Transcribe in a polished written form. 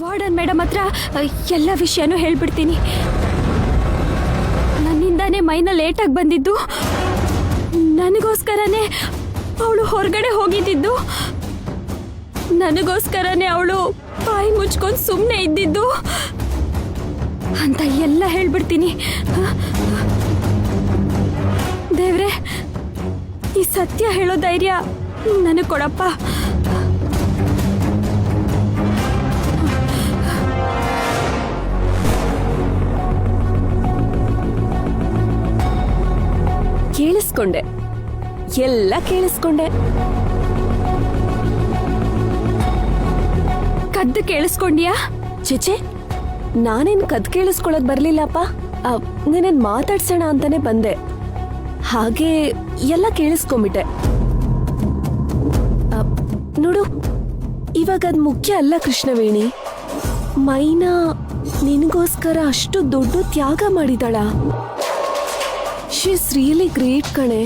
Warden madam ಹತ್ರ ಎಲ್ಲ ವಿಷಯನೂ ಹೇಳ್ಬಿಡ್ತೀನಿ. ನನ್ನಿಂದಾನೇ ಮೈನ ಲೇಟಾಗಿ ಬಂದಿದ್ದು, ನನಗೋಸ್ಕರನೇ ಅವಳು ಹೊರಗಡೆ ಹೋಗಿದ್ದಿದ್ದು, ನನಗೋಸ್ಕರನೇ ಅವಳು ಬಾಯಿ ಮುಚ್ಕೊಂಡು ಸುಮ್ಮನೆ ಇದ್ದಿದ್ದು ಅಂತ ಎಲ್ಲ ಹೇಳ್ಬಿಡ್ತೀನಿ. ದೇವ್ರೆ, ಈ ಸತ್ಯ ಹೇಳೋ ಧೈರ್ಯ ನನಗೆ ಕೊಡಪ್ಪ. ಕೇಳಿಸ್ಕೊಂಡೆ, ಎಲ್ಲ ಕೇಳಿಸ್ಕೊಂಡೆ. ಕದ್ದು ಕೇಳಿಸ್ಕೊಂಡ್ಯಾ? ಚೇಚೆ, ನಾನೇನ್ ಕದ್ ಕೇಳಿಸ್ಕೊಳಕ್ ಬರ್ಲಿಲ್ಲಪ್ಪ. ನೀನೇನ್ ಮಾತಾಡ್ಸೋಣ ಅಂತಾನೆ ಬಂದೆ, ಹಾಗೆ ಎಲ್ಲ ಕೇಳಿಸ್ಕೊಂಬಿಟ್ಟೆ. ನೋಡು, ಇವಾಗ ಅದ್ ಮುಖ್ಯ ಅಲ್ಲ ಕೃಷ್ಣವೇಣಿ. ಮೈನಾ ನಿನಗೋಸ್ಕರ ಅಷ್ಟು ದೊಡ್ಡ ತ್ಯಾಗ ಮಾಡಿದಾಳ. ಶಿ ಇಸ್ ರಿಯಲಿ ಗ್ರೇಟ್ ಕಣೆ.